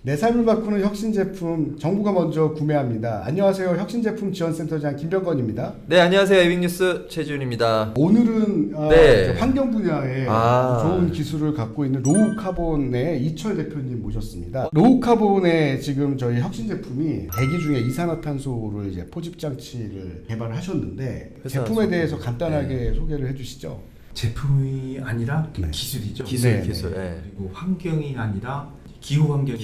내 삶을 바꾸는 혁신 제품 정부가 먼저 구매합니다. 안녕하세요. 혁신제품 지원센터장 김병건입니다. 네, 안녕하세요. 에빅뉴스 최지훈입니다. 오늘은 네. 환경 분야에 좋은 기술을 갖고 있는 로우카본의 이철 대표님 모셨습니다. 로우카본의 지금 저희 혁신 제품이 대기 중에 이산화탄소를 이제 포집 장치를 개발하셨는데 제품에 대해서 간단하게 소개를 해주시죠. 제품이 아니라 네. 기술이죠. 기술. 네. 그리고 환경이 아니라 기후 환경.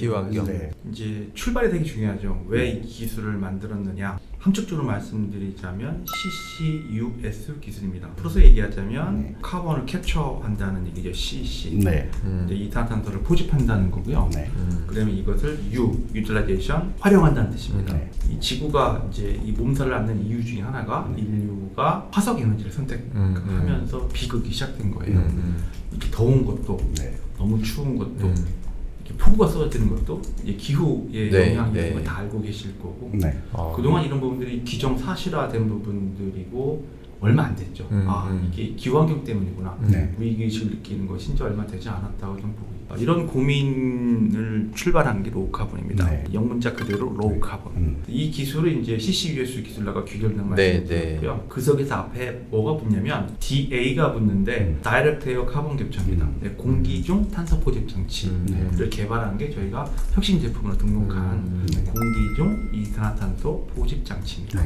네. 이제 출발이 되게 중요하죠. 왜 이 기술을 만들었느냐? 함축적으로 말씀드리자면 CCUS 기술입니다. 풀어서 얘기하자면 카본을 캡처한다는 얘기죠. CC. 네. 이제 이산화탄소를 포집한다는 거고요. 네. 그다음에 이것을 유틸라이제이션 활용한다는 뜻입니다. 네. 이 지구가 이제 이 몸살을 앓는 이유 중에 하나가 인류가 화석 에너지를 선택하면서 비극이 시작된 거예요. 이렇게 더운 것도 너무 추운 것도 폭우가 쏟아지는 것도 이제 기후의 영향이라는 걸 다 알고 계실 거고 그동안 이런 부분들이 기정사실화된 부분들이고 얼마 안 됐죠. 이게 기후환경 때문이구나. 위기의식을 느끼는 거 진짜 얼마 되지 않았다고 좀 보고 이런 고민을 출발한 게 로우카본입니다. 영문자 그대로 로우카본. 이 기술은 이제 CCUS 기술라가 귀결된 말씀드렸고요. 그 속에서 앞에 뭐가 붙냐면 DA가 붙는데 Direct Air Carbon Capture입니다. 공기 중 탄소 포집 장치를 개발한 게 저희가 혁신 제품으로 등록한 공기 중 이산화탄소 포집 장치입니다.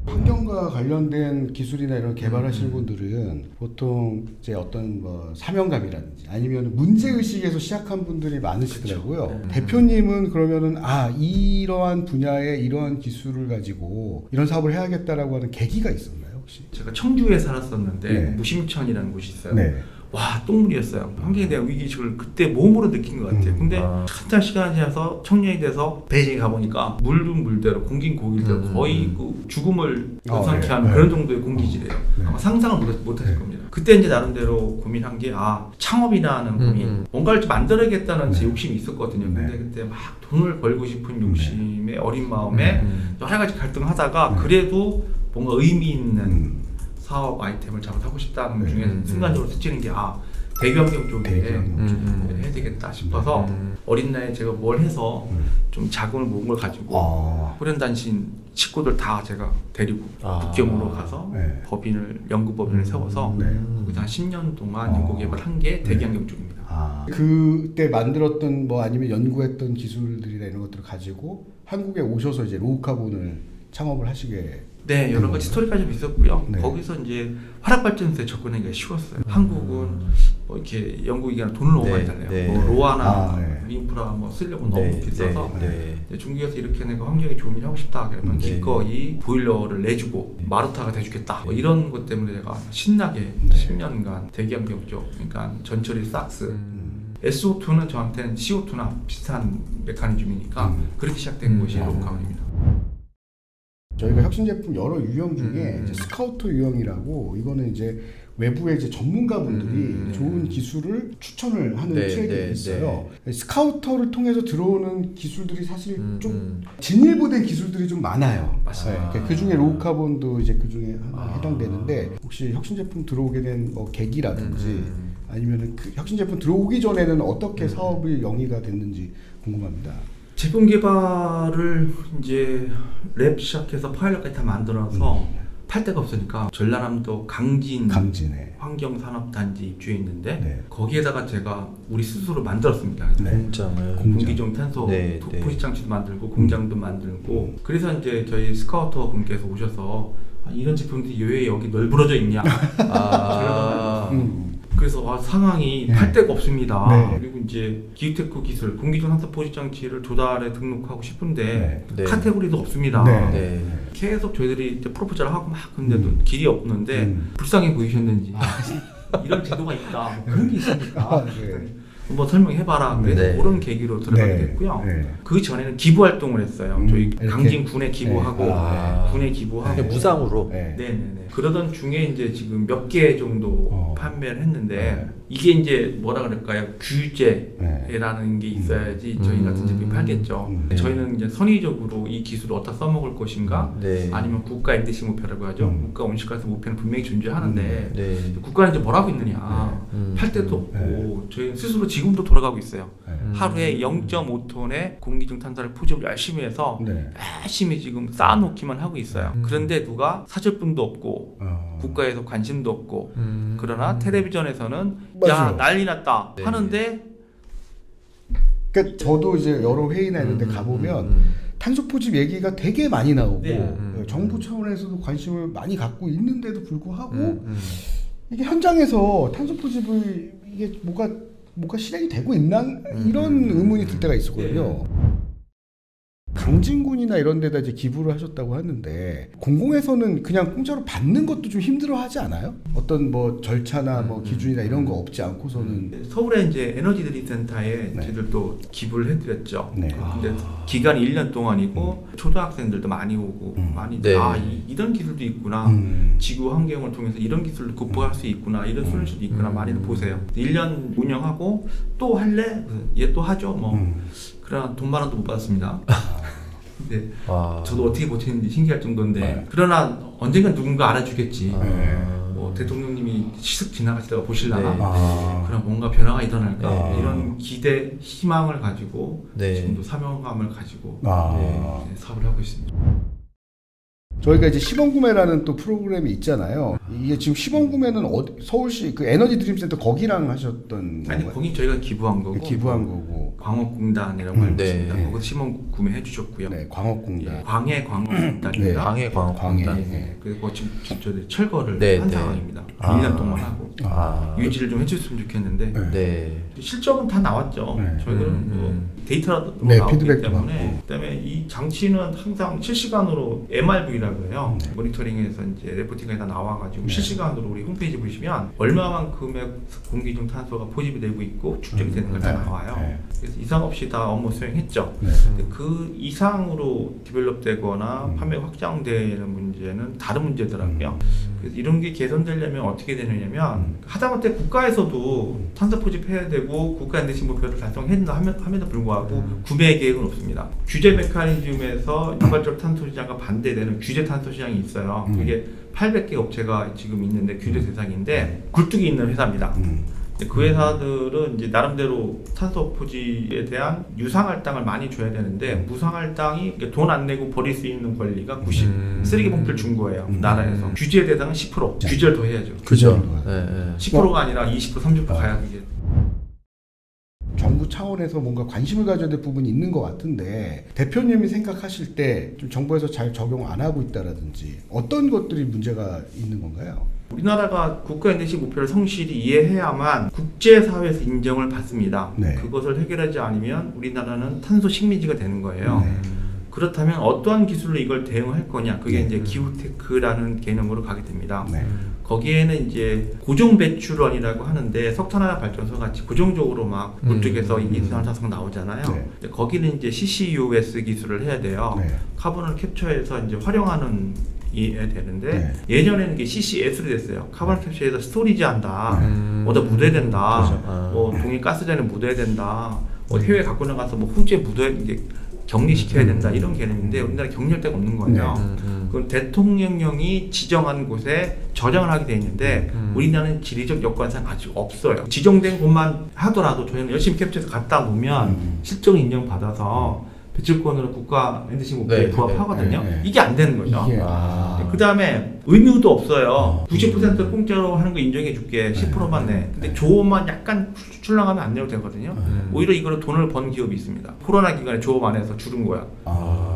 환경과 관련된 기술이나 이런 개발하시는 분들은 보통 이제 어떤 뭐 사명감이라든지 아니면 문제의식에서 시작한 분들이 많으시더라고요. 그렇죠. 대표님은 그러면은 이러한 분야에 이러한 기술을 가지고 이런 사업을 해야겠다라고 하는 계기가 있었나요 혹시? 제가 청주에 살았었는데 무심천이라는 곳이 있어요. 와, 똥물이었어요. 환경에 대한 위기의식을 그때 몸으로 느낀 것 같아요. 근데 한참 시간이 지나서 청년이 돼서 베이징에 가보니까 물은 물대로 공기는 공기대로 거의 그 죽음을 연상케 하는 그런 정도의 공기질이에요. 아마 상상을 못하실 겁니다. 그때 이제 나름대로 고민한 게 창업이라는 고민, 뭔가를 좀 만들어야겠다는 제 욕심이 있었거든요. 근데 그때 막 돈을 벌고 싶은 욕심에 어린 마음에 여러 가지 갈등을 하다가 그래도 뭔가 의미 있는 사업 아이템을 작업하고 싶다는 중에 순간적으로 스치는 게 대기환경 쪽에 해야 되겠다 싶어서 어린 나이에 제가 뭘 해서 좀 자금을 모은 걸 가지고 후련단신 식구들 다 제가 데리고 북경으로 가서 연구법인을 세워서 거기서 한 10년 동안 연구 개발한 게 대기환경 쪽입니다. 그때 만들었던 뭐 아니면 연구했던 기술들이나 이런 것들을 가지고 한국에 오셔서 이제 로우카본을 창업을 하시게. 네, 여러 가지 스토리가 좀 있었고요. 거기서 이제 화력발전소에 접근하기가 쉬웠어요. 한국은 뭐 이렇게 연구기관은 돈을 너무 많이 달래요. 뭐 로아나 인프라 뭐 쓰려고 너무 비싸서 중국에서 이렇게 내가 환경에 좋은 일 하고 싶다 그러면 기꺼이 보일러를 내주고 마루타가 돼주겠다. 뭐 이런 것 때문에 제가 신나게 10년간 대기환경 쪽, 그러니까 전처리 삭스. SO2는 저한테는 CO2나 비슷한 메커니즘이니까 그렇게 시작된 것이 로우카본입니다. 저희가 혁신 제품 여러 유형 중에 이제 스카우터 유형이라고 이거는 이제 외부의 이제 전문가분들이 좋은 기술을 추천을 하는 트랙이 있어요. 스카우터를 통해서 들어오는 기술들이 사실 좀 진일보된 기술들이 좀 많아요. 맞습니다. 그 중에 로우카본도 이제 그 중에 하나 해당되는데 혹시 혁신 제품 들어오게 된 뭐 계기라든지 아니면은 그 혁신 제품 들어오기 전에는 어떻게 사업이 영위가 됐는지 궁금합니다. 제품 개발을 이제 랩 시작해서 파일럿까지 다 만들어서 팔 데가 없으니까 전라남도 강진에 환경산업단지 입주해 있는데 거기에다가 제가 우리 스스로 만들었습니다. 공장을 공기중 탄소 포집장치도 만들고 공장도 만들고 그래서 이제 저희 스카우터 분께서 오셔서 이런 제품들이 왜 여기 널브러져 있냐 그래서 상황이 팔 데가 없습니다. 그리고 이제 기후테크 기술, 공기중 탄소 포집 장치를 조달에 등록하고 싶은데 카테고리도 없습니다. 계속 저희들이 이제 프로포즈를 하고 막 근데도 길이 없는데 불쌍해 보이셨는지 이런 제도가 있다. 그런 게 있습니까? 한번 설명해봐라. 그래서 그런 계기로 들어가게 됐고요. 그 전에는 기부 활동을 했어요. 저희 강진 군에 기부하고 군에 기부하고 무상으로. 네네네. 그러던 중에 이제 지금 몇 개 정도 판매를 했는데 이게 이제 뭐라 그럴까요? 규제라는 게 있어야지 저희 같은 제품이 팔겠죠. 저희는 이제 선의적으로 이 기술을 어디다 써먹을 것인가, 아니면 국가 NDC 목표라고 하죠. 국가 온실가스 목표는 분명히 존재하는데 국가는 이제 뭐라고 있느냐, 팔 데도 없고 저희는 스스로 지금도 돌아가고 있어요. 하루에 0.5톤의 공기 중 탄소를 포집을 열심히 해서 열심히 지금 쌓아놓기만 하고 있어요. 그런데 누가 사줄 분도 없고 국가에서 관심도 없고 그러나 텔레비전에서는 야 맞아요. 난리 났다 네. 하는데 그러니까 저도 이제 여러 회의나 이런 데 가보면 탄소 포집 얘기가 되게 많이 나오고 네. 정부 차원에서도 관심을 많이 갖고 있는데도 불구하고 이게 현장에서 탄소 포집을 이게 뭐가 실행이 되고 있나 이런 의문이 들 때가 있었거든요. 강진군이나 이런 데다 이제 기부를 하셨다고 하는데 공공에서는 그냥 공짜로 받는 것도 좀 힘들어하지 않아요? 어떤 뭐 절차나 뭐 기준이나 이런 거 없지 않고서는 서울에 이제 에너지 드림 센터에 네. 저희들도 기부를 해드렸죠. 네. 근데 기간이 1년 동안이고 초등학생들도 많이 오고 많이 네. 이런 기술도 있구나. 지구 환경을 통해서 이런 기술을 극복할 수 있구나. 이런 솔루션도 있구나. 많이들 보세요. 1년 운영하고 또 할래? 얘 또 하죠. 뭐 그러나 돈 10,000원도 못 받았습니다. 근데 저도 어떻게 버티는지 신기할 정도인데 그러나 언젠간 누군가 알아주겠지. 뭐 대통령님이 시습 지나가시다가 보실라나 그럼 뭔가 변화가 일어날까 이런 기대, 희망을 가지고 지금도 사명감을 가지고 사업을 하고 있습니다. 저희가 이제 시범구매라는 또 프로그램이 있잖아요. 이게 지금 시범구매는 서울시 그 에너지 드림센터 거기랑 하셨던 아니 건가요? 거기 저희가 기부한 거고 기부한 거고 광업공단이라고 알고 네. 있습니다. 거기서 시범 구매해 주셨고요. 네, 광업공단. 예, 광해광업공단입니다. 네. 광해광업공단. 네. 그리고 지금 저희 철거를 네, 한 네. 상황입니다. 1년 동안 하고 유지를 좀 해줬으면 좋겠는데 네. 실적은 다 나왔죠. 네. 저희들은 뭐 데이터라도 네, 나오기 피드백도 때문에 받고. 그다음에 이 장치는 항상 실시간으로 MRV라고 해요. 모니터링에서 이제 레포팅이 다 나와가지고 실시간으로 우리 홈페이지 보시면 얼마만큼의 공기 중 탄소가 포집이 되고 있고 축적이 되는 걸 다 나와요. 그래서 이상 없이 다 업무 수행했죠. 근데 그 이상으로 디벨롭되거나 판매 확장되는 문제는 다른 문제더라고요. 그래서 이런 게 개선되려면 어떻게 되느냐면 하다못해 국가에서도 탄소 포집해야 되고 국가 엔딩 목표를 달성해야 함에도 불구하고 구매 계획은 없습니다. 규제 메커니즘에서 자발적 탄소 시장과 반대되는 규제 탄소 시장이 있어요. 그게 800개 업체가 지금 있는데 규제 대상인데 굴뚝이 있는 회사입니다. 그 회사들은 이제 나름대로 탄소 포집에 대한 유상할당을 많이 줘야 되는데 무상할당이 돈 안 내고 버릴 수 있는 권리가 90 쓰레기 봉투를 준 거예요. 나라에서 규제 대상은 10% 규제를 더 해야죠. 그죠. 네, 네. 10%가 아니라 20% 30% 가야 그게. 정부 차원에서 뭔가 관심을 가져야 될 부분이 있는 것 같은데 대표님이 생각하실 때 좀 정부에서 잘 적용 안 하고 있다라든지 어떤 것들이 문제가 있는 건가요? 우리나라가 국가 엔딩 목표를 성실히 이해해야만 국제사회에서 인정을 받습니다. 네. 그것을 해결하지 않으면 우리나라는 탄소 식민지가 되는 거예요. 그렇다면 어떠한 기술로 이걸 대응할 거냐? 그게 이제 기후테크라는 개념으로 가게 됩니다. 거기에는 이제 고정 배출원이라고 하는데 석탄화력 발전소 같이 고정적으로 막 물쪽에서 이산화탄소가 나오잖아요. 근데 거기는 이제 CCUS 기술을 해야 돼요. 카본을 캡처해서 이제 활용하는 게 되는데 예전에는 이게 CCS로 됐어요. 카본 캡처해서 스토리지 한다. 어디다 묻어야 된다. 뭐 동해 가스전에 묻어야 된다. 뭐 해외 갖고 나가서 뭐 호주에 묻어야 이게 격리시켜야 된다 이런 개념인데 우리나라 격리할 데가 없는 거예요. 그럼 대통령령이 지정한 곳에 저장을 하게 돼 있는데 우리나라는 지리적 여건상 아직 없어요. 지정된 곳만 하더라도 저희는 열심히 캡처해서 갖다 놓으면 실적을 인정받아서 배출권으로 국가 엔딩 목표에 부합하거든요. 이게 안 되는 거죠. 그 다음에 의무도 없어요. 90%를 공짜로 하는 거 인정해 줄게. 10%만 내. 근데 조업만 약간 출렁하면 안 내도 되거든요. 오히려 이거로 돈을 번 기업이 있습니다. 코로나 기간에 조업 안 해서 줄은 거야.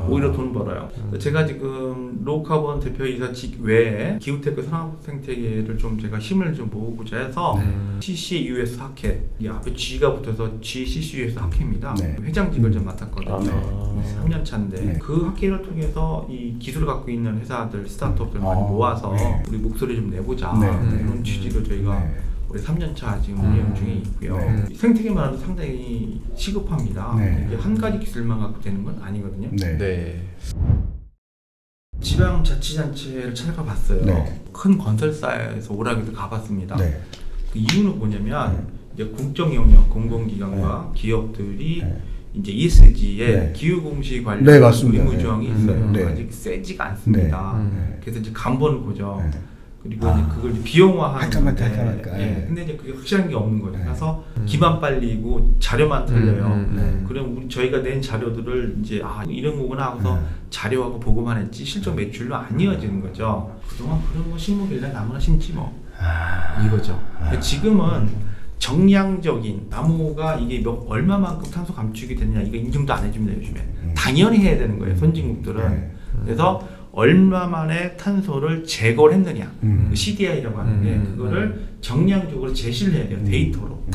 오히려 돈 벌어요. 제가 지금 로우카본 대표이사직 외에 기후테크 산업생태계를 좀 제가 힘을 좀 모으고자 해서 CCUS 학회, 이 앞에 G가 붙어서 GCCUS 학회입니다. 회장직을 좀 맡았거든요. 3년 차인데 그 학회를 통해서 이 기술을 갖고 있는 회사들, 스타트업들 많이 모아서 우리 목소리 좀 내보자 이런 취지로 저희가 올해 3년 차 지금 운영 중에 있고요. 생태계만 해도 상당히 시급합니다. 이게 한 가지 기술만 갖고 되는 건 아니거든요. 지방자치단체를 찾아가 봤어요. 큰 건설사에서 오락에도 가봤습니다. 그 이유는 뭐냐면 이제 공적 영역, 공공기관과 기업들이 이제 ESG에 기후공시 관련 의무조항이 있어요. 아직 세지가 않습니다. 그래서 이제 간본 고정. 그리고 이제 그걸 이제 비용화하는 할까. 근데 이제 그게 확실한 게 없는 거죠. 그래서 기만 빨리고 자료만 틀려요. 그럼 저희가 낸 자료들을 이제 이런 거구나 하고서 자료하고 보고만 했지 실적 매출로 안 이어지는 거죠. 그동안 그런 거 심으길래 나무나 심지 뭐 이거죠. 지금은 정량적인 나무가 이게 얼마만큼 탄소 감축이 되느냐 이거 인증도 안 해줍니다 요즘에. 당연히 해야 되는 거예요 선진국들은. 그래서 얼마 만에 탄소를 제거를 했느냐 그 CDI라고 하는데 그거를 정량적으로 제시를 해야 돼요 데이터로.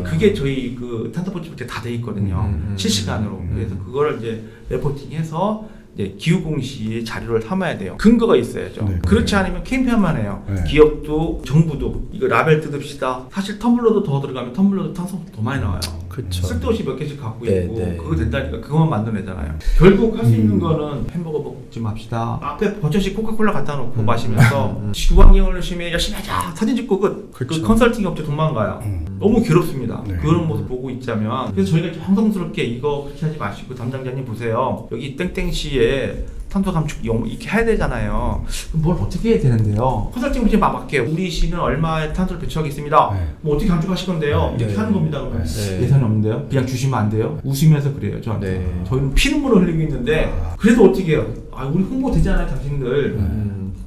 그게 저희 그 탄소 포집에 다 돼 있거든요 실시간으로. 그래서 그거를 이제 레포팅해서 이제 기후공시의 자료를 삼아야 돼요. 근거가 있어야죠. 그렇지 않으면 캠페인만 해요. 기업도 정부도 이거 라벨 뜯읍시다. 사실 텀블러도 더 들어가면 텀블러도 탄소 더 많이 나와요. 그쵸. 쓸도 없이 몇 개씩 갖고 있고 그거 된다니까 그것만 만들어내잖아요. 결국 할 수 있는 거는 햄버거 먹지 맙시다. 앞에 버젓이 코카콜라 갖다 놓고 마시면서 지구환경을 열심히 하자. 사진 찍고 그 컨설팅 업체 도망가요. 너무 괴롭습니다. 그런 모습 보고 있자면. 그래서 저희가 정성스럽게 이거 그렇게 하지 마시고 담당자님 보세요. 여기 땡땡시에 탄소 감축 이렇게 해야 되잖아요. 그럼 뭘 어떻게 해야 되는데요? 컨설팅 업체 막을게요. 우리 시는 얼마의 탄소를 배출하겠습니다. 뭐 어떻게 감축하실 건데요? 이렇게 하는 겁니다. 그러면 예산이 없는데요? 그냥 주시면 안 돼요? 웃으면서 그래요 저한테. 저희는 피눈물을 흘리고 있는데 그래도 어떻게 해요? 우리 홍보 되잖아요 당신들.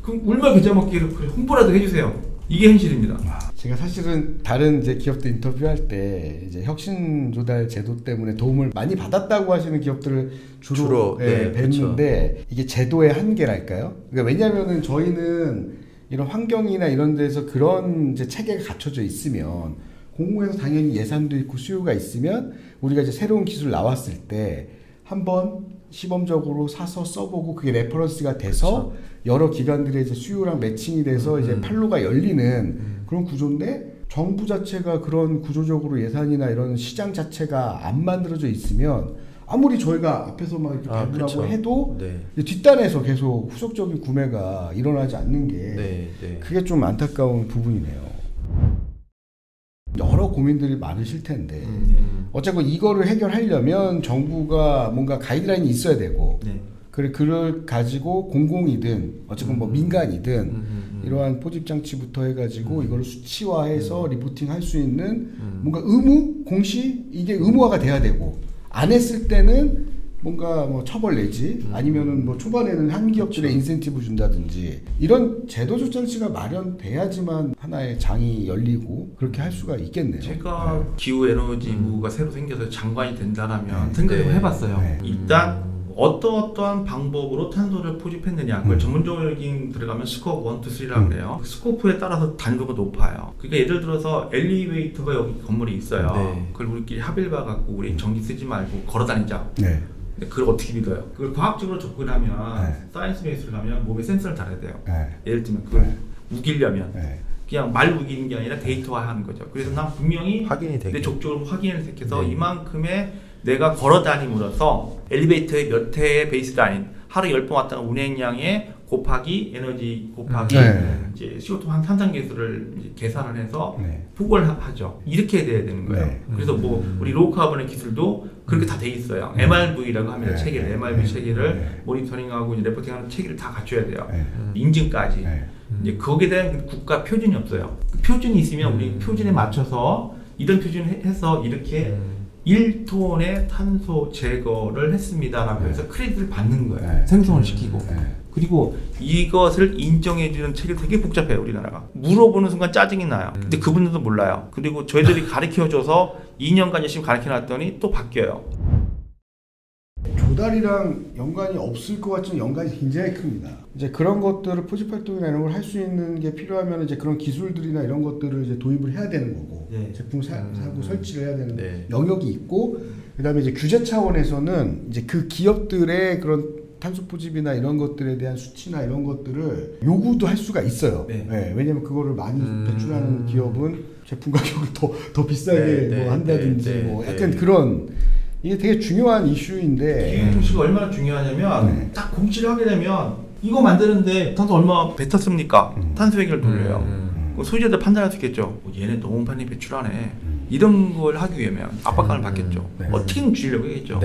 그럼 울며 겨자 먹기로 그래 홍보라도 해주세요. 이게 현실입니다. 제가 사실은 다른 이제 기업들 인터뷰할 때 이제 혁신 조달 제도 때문에 도움을 많이 받았다고 하시는 기업들을 주로 뵀는데 그쵸. 이게 제도의 한계랄까요? 그러니까 왜냐하면은 저희는 이런 환경이나 이런 데서 그런 이제 체계가 갖춰져 있으면 공공에서 당연히 예산도 있고 수요가 있으면 우리가 이제 새로운 기술 나왔을 때 한번 시범적으로 사서 써보고 그게 레퍼런스가 돼서 그쵸. 여러 기관들의 이제 수요랑 매칭이 돼서 이제 판로가 열리는 그런 구조인데 정부 자체가 그런 구조적으로 예산이나 이런 시장 자체가 안 만들어져 있으면 아무리 저희가 앞에서 막 이렇게 배분하고 해도 뒷단에서 계속 후속적인 구매가 일어나지 않는 게 그게 좀 안타까운 부분이네요. 여러 고민들이 많으실 텐데 어쨌건 이거를 해결하려면 정부가 뭔가 가이드라인이 있어야 되고 그걸 가지고 공공이든 어쨌건 뭐 민간이든 이러한 포집 장치부터 해가지고 이걸 수치화해서 리포팅 할 수 있는 뭔가 의무 공시 이게 의무화가 돼야 되고 안 했을 때는 뭔가 뭐 처벌 내지 아니면은 뭐 초반에는 한 기업들의 인센티브 준다든지 이런 제도적 장치가 마련돼야지만 하나의 장이 열리고 그렇게 할 수가 있겠네요. 제가 기후에너지부가 새로 생겨서 장관이 된다라면 생각을 해봤어요. 일단 어떠한 방법으로 탄소를 포집했느냐 그걸 전문적인 들어가면 스코프 1, 2, 3라고 그래요. 스코프에 따라서 단도가 높아요. 그러니까 예를 들어서 엘리베이터가 여기 건물에 있어요. 그걸 우리끼리 합의를 봐갖고 우리 전기 쓰지 말고 걸어다니자. 그걸 어떻게 믿어요? 그걸 과학적으로 접근하면 사이언스 베이스로 가면 몸에 센서를 달아야 돼요. 예를 들면 그걸 우기려면 그냥 말 우기는 게 아니라 데이터화하는 거죠. 그래서 난 분명히 내 족적으로 확인을 해서 이만큼의 내가 걸어다님으로써 엘리베이터의 몇 회의 베이스라인 하루 10번 왔다가 운행량에 곱하기 에너지 곱하기 이제 CO2 한 산산계수를 계산을 해서 보고를 하죠. 이렇게 돼야 되는 거예요. 그래서 뭐 우리 로우 카본의 기술도 그렇게 다 돼 있어요. MRV라고 합니다. 체계를 MRV 체계를 모니터링하고 이제 레포팅하는 체계를 다 갖춰야 돼요. 인증까지. 이제 거기에 대한 국가 표준이 없어요. 그 표준이 있으면 우리 표준에 맞춰서 이런 표준을 해서 이렇게 1톤의 탄소 제거를 했습니다라고 해서 크레딧을 받는 거예요. 생성을 시키고. 그리고 이것을 인정해주는 체계가 되게 복잡해요, 우리나라가. 물어보는 순간 짜증이 나요. 근데 그분들도 몰라요. 그리고 저희들이 가르쳐줘서 2년간 열심히 가르쳐놨더니 또 바뀌어요. 조달이랑 연관이 없을 것 같지만 연관이 굉장히 큽니다. 이제 그런 것들을 포집 활동이나 이런 걸 할 수 있는 게 필요하면 이제 그런 기술들이나 이런 것들을 이제 도입을 해야 되는 거고 제품 사고 설치를 해야 되는 영역이 있고 그다음에 이제 규제 차원에서는 이제 그 기업들의 그런 탄소 포집이나 이런 것들에 대한 수치나 이런 것들을 요구도 할 수가 있어요. 왜냐면 그거를 많이 배출하는 기업은 제품 가격을 더 비싸게 뭐 한다든지 뭐 약간 그런 이게 되게 중요한 이슈인데 기후 공시가 얼마나 중요하냐면 딱 공시를 하게 되면 이거 만드는데 탄소 얼마 뱉었습니까? 탄소 회계를 돌려요. 소유자들 판단할 수 있겠죠. 얘네 너무 많이 배출하네. 이런 걸 하기 위하면 압박감을 받겠죠. 어떻게든 줄이려고 하겠죠.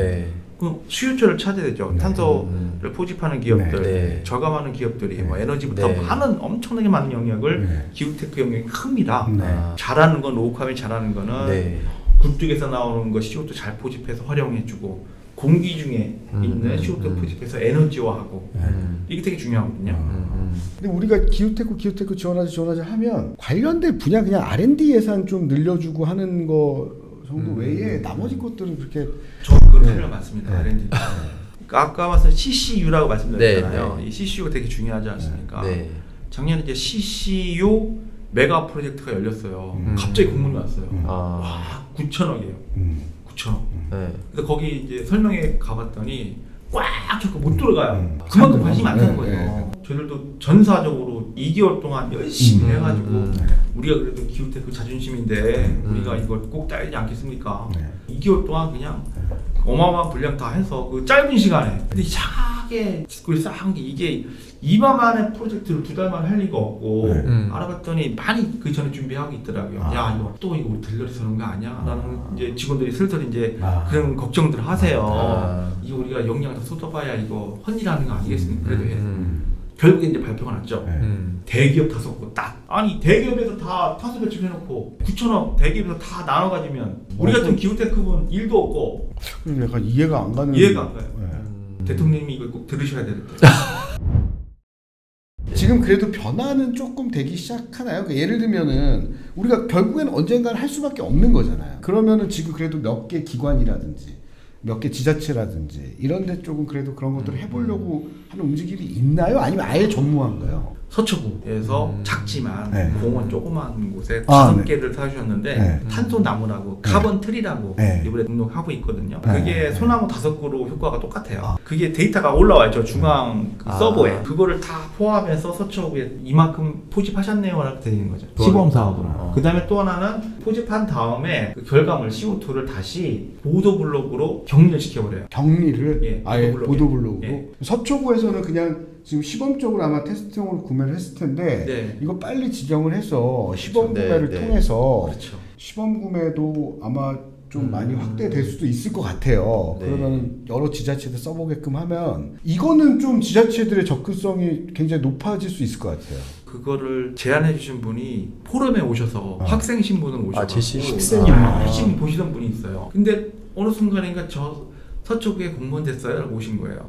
그 수요처를 찾아야 되죠. 탄소를 포집하는 기업들, 저감하는 기업들이 뭐 에너지부터 많은 엄청나게 많은 영역을 기후테크 영역이 큽니다. 잘하는 건 로우카빈 잘하는 거는 굴뚝에서 나오는 거 CO2 잘 포집해서 활용해주고 공기 중에 있는 CO2 포집해서 에너지화하고 이게 되게 중요하거든요. 근데 우리가 기후테크 지원하자 하면 관련된 분야 그냥 R&D 예산 좀 늘려주고 하는 거 정도 외에 나머지 것들은 그렇게 저 그건 설명 맞습니다. R&D. 아까 말씀 CCU라고 말씀드렸잖아요. 이 CCU가 되게 중요하지 않습니까? 작년에 이제 CCU 메가 프로젝트가 열렸어요. 갑자기 공문이 왔어요. 와, 9천억이에요. 9천억. 그래서 거기 이제 설명회 가봤더니 꽉 찼고 못 들어가요. 그만큼 관심이 많다는 거예요. 저희들도 전사적으로 2개월 동안 열심히 해가지고 우리가 그래도 기후테크 자존심인데 우리가 이걸 꼭 따야 되지 않겠습니까? 2개월 동안 그냥 어마어마한 분량 다 해서 그 짧은 시간에 근데 이상하게 짓고 쌓은 게 이게 이만한 프로젝트를 2달 만에 할 리가 없고 알아봤더니 많이 그 전에 준비하고 있더라고요. 야 이거 또 이거 우리 들러리 서는 거 아니야? 라는 이제 직원들이 슬슬 이제 그런 걱정들 하세요. 이거 우리가 역량을 다 쏟아봐야 이거 헛일하는 거 아니겠습니까? 그래도 결국에 이제 발표가 났죠. 대기업 5곳 딱. 아니 대기업에서 다 탄소 배출해놓고 9천억 대기업에서 다 나눠 가지면 우리 같은 기후테크는 일도 없고. 약간 이해가 안 가는. 이해가 안 가요. 대통령님이 이걸 꼭 들으셔야 되는데. 지금 그래도 변화는 조금 되기 시작하나요? 그러니까 예를 들면은 우리가 결국에는 언젠가는 할 수밖에 없는 거잖아요. 그러면은 지금 그래도 몇 개 기관이라든지 몇 개 지자체라든지 이런 데 조금 그래도 그런 것들을 해보려고 하는 움직임이 있나요? 아니면 아예 전무한가요? 서초구에서 작지만 공원 조그만 곳에 5개를 사주셨는데 탄소 나무라고 카본 트리라고 이번에 등록하고 있거든요. 그게 소나무 5그루 효과가 똑같아요. 그게 데이터가 올라와요. 저 중앙 그 서버에. 그거를 다 포함해서 서초구에 이만큼 포집하셨네요 라고 되는 거죠. 시범 사업으로. 그 다음에 또 하나는 포집한 다음에 그 결과물 CO2를 다시 보도블록으로 격리시켜버려요. 격리를? 아예 보도블록으로? 서초구에서는 그냥 지금 시범적으로 아마 테스트용으로 구매를 했을 텐데 이거 빨리 지정을 해서 시범 구매를 통해서 시범 구매도 아마 좀 많이 확대될 수도 있을 것 같아요. 그러면 여러 지자체들 써보게끔 하면 이거는 좀 지자체들의 접근성이 굉장히 높아질 수 있을 것 같아요. 그거를 제안해 주신 분이 포럼에 오셔서 학생 신분을 오셔서 열심히 보시던 분이 있어요. 근데 어느 순간인가 저 서초구에 공무원 됐어요? 오신 거예요.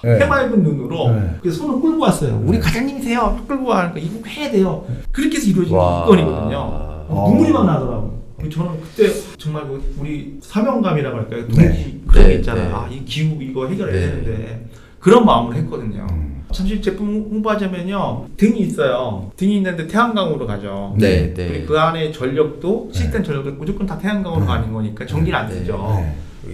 해맑은 눈으로 그래서 손을 끌고 왔어요. 우리 과장님이세요. 끌고 와니까 이거 해야 돼요. 그렇게 해서 이루어진 건이거든요. 눈물이 막 나더라고요. 저는 그때 정말 우리 사명감이라고 할까요? 동기 그런 게 있잖아요. 아, 이 기후 이거 해결해야 되는데 그런 마음으로 했거든요. 잠시 제품 홍보하자면요. 등이 있어요. 등이 있는데 태양광으로 가죠. 그리고 그 안에 전력도 시스템 전력도 무조건 다 태양광으로 가는 거니까 전기를 안 쓰죠.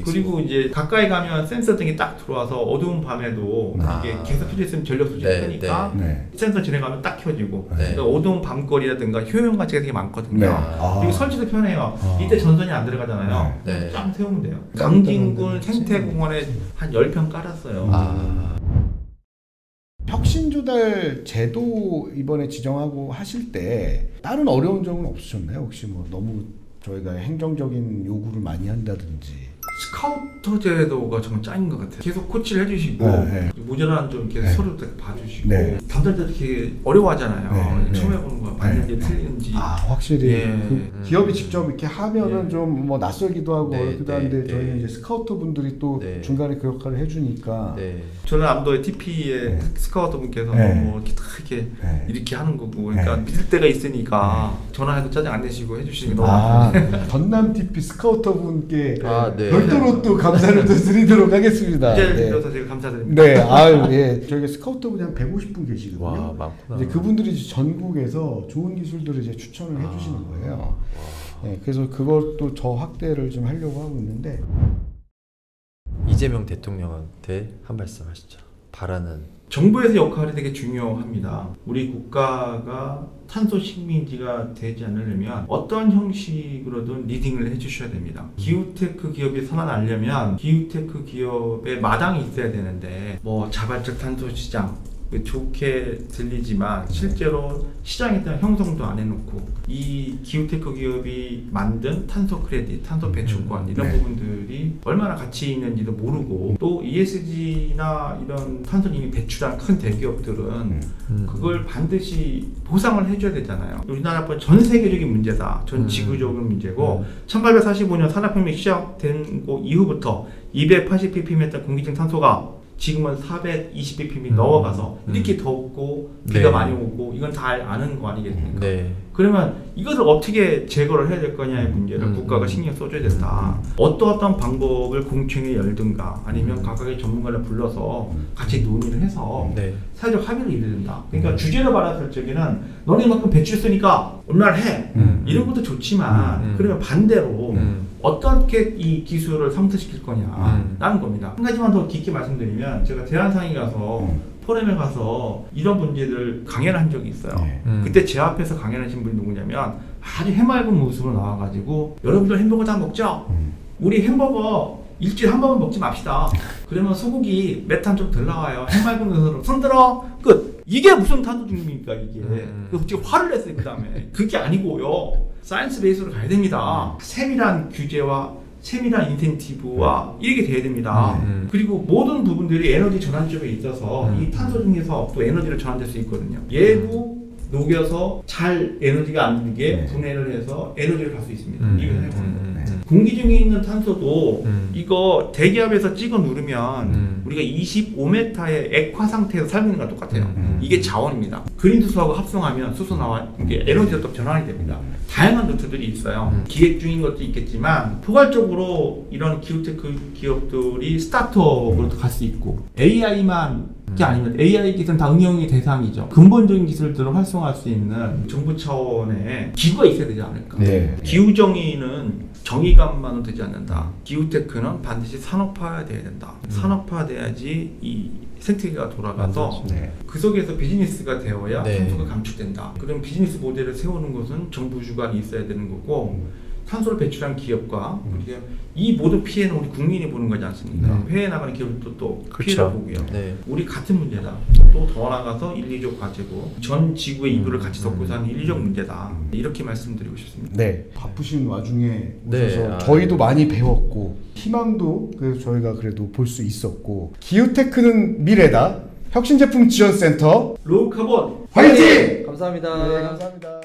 그리고 이제 가까이 가면 센서 등이 딱 들어와서 어두운 밤에도 이게 계속 켜져 있으면 전력 소진이 크니까 센서 지나가면 딱 켜지고 그러니까 어두운 밤거리라든가 효용 가치가 되게 많거든요. 그리고 설치도 편해요. 이때 전선이 안 들어가잖아요. 쫙 세우면 돼요. 강진군 생태공원에 한 10평 깔았어요. 혁신조달 제도 이번에 지정하고 하실 때 다른 어려운 점은 없으셨나요? 혹시 뭐 너무 저희가 행정적인 요구를 많이 한다든지. 스카우터 제도가 정말 짱인 것 같아요. 계속 코치를 해주시고 모자란 점 계속 서로 봐주시고 담당자들 되게 어려워하잖아요. 처음 해보는 거 맞는지 틀리는지. 확실히 그 기업이 직접 이렇게 하면은 좀 뭐 낯설기도 하고 어렵기도 한데 저희는 이제 스카우터 분들이 또 중간에 그 역할을 해주니까. 저는 암도의 TP의 스카우터 분께서 뭐 이렇게 이렇게 하는 거고 그러니까 믿을 때가 있으니까 전화해도 짜증 안 내시고 해주시는 게 너무 전남 TP 스카우터 분께 별도로 또 감사를 또 드리도록 하겠습니다. 드려서 제가 감사드립니다. 저희가 스카우터 분이 한 150분 계시거든요. 와, 많구나. 이제 그분들이 이제 전국에서 좋은 기술들을 이제 추천을 해주시는 거예요. 그래서 그것도 저 확대를 좀 하려고 하고 있는데. 이재명 대통령한테 한 말씀 하시죠. 바라는. 정부에서 역할이 되게 중요합니다. 우리 국가가 탄소 식민지가 되지 않으려면 어떤 형식으로든 리딩을 해주셔야 됩니다. 기후테크 기업이 살아나려면 기후테크 기업의 마당이 있어야 되는데 뭐 자발적 탄소 시장 좋게 들리지만 실제로 시장에 대한 형성도 안 해놓고 이 기후테크 기업이 만든 탄소 크레딧, 탄소 배출권 이런 부분들이 얼마나 가치 있는지도 모르고 또 ESG나 이런 탄소 이미 배출한 큰 대기업들은 그걸 반드시 보상을 해줘야 되잖아요. 우리나라뿐 전 세계적인 문제다. 전 지구적인 문제고 1845년 산업혁명 시작된 거 이후부터 280ppm 공기중 탄소가 지금은 420ppm 넘어가서 이렇게 덥고 비가 많이 오고 이건 다 아는 거 아니겠습니까? 그러면 이것을 어떻게 제거를 해야 될 거냐의 문제를 국가가 신경 써줘야 된다. 어떠한 방법을 공청회 열든가 아니면 각각의 전문가를 불러서 같이 논의를 해서 사회적 합의를 이뤄야 된다. 그러니까 주제를 받았을 적에는 너네 만큼 배출 쓰니까 얼마나 해. 이런 것도 좋지만 그러면 반대로 어떻게 이 기술을 상승시킬 거냐라는 겁니다. 한 가지만 더 깊게 말씀드리면 제가 대한상에 가서 포럼에 가서 이런 문제들 강연을 한 적이 있어요. 그때 제 앞에서 강연하신 분이 누구냐면 아주 해맑은 모습으로 나와가지고 여러분들 햄버거 다 먹죠? 우리 햄버거 일주일에 한 번만 먹지 맙시다. 그러면 소고기 메탄 좀 덜 나와요. 해맑은 모습으로 손들어 끝. 이게 무슨 탄소 중립입니까 이게. 그래서 지금 화를 냈어요. 그 다음에 그게 아니고요. 사이언스 베이스로 가야 됩니다. 세밀한 규제와 세밀한 인센티브와 이렇게 돼야 됩니다. 그리고 모든 부분들이 에너지 전환 쪽에 있어서 이 탄소 중에서 또 에너지를 전환될 수 있거든요. 얘도 녹여서 잘 에너지가 안 들게 분해를 해서 에너지를 갈 수 있습니다. 공기 중에 있는 탄소도 이거 대기압에서 찍어 누르면 우리가 25m의 액화 상태에서 살고 있는 거랑 똑같아요. 이게 자원입니다. 그린수소하고 합성하면 수소 나와 이게 에너지가 또 전환이 됩니다. 다양한 루트들이 있어요. 기획 중인 것도 있겠지만 포괄적으로 이런 기후테크 기업들이 스타트업으로 갈 수 있고 AI만 아니면 AI 기술은 다 응용의 대상이죠. 근본적인 기술들을 활성화할 수 있는 정부 차원의 기구가 있어야 되지 않을까. 기후 정의는 정의감만은 되지 않는다. 기후테크는 반드시 산업화해야 된다. 산업화돼야지 이 생태계가 돌아가서 그 속에서 비즈니스가 되어야 탄소가 감축된다. 그런 비즈니스 모델을 세우는 것은 정부 주관이 있어야 되는 거고 탄소를 배출한 기업과 우리가 이 모든 피해는 우리 국민이 보는 거지 않습니까? 해외에 나가는 기업도 또 피해를 보고요. 우리 같은 문제다. 또 더 나아가서 인리적 과제고 전 지구의 이불을 같이 덮고 사는 인리적 문제다. 이렇게 말씀드리고 싶습니다. 바쁘신 와중에 오셔서 저희도 많이 배웠고 희망도 그래서 저희가 그래도 볼 수 있었고 기후테크는 미래다. 혁신제품 지원센터 로우카본 화이팅! 감사합니다. 감사합니다.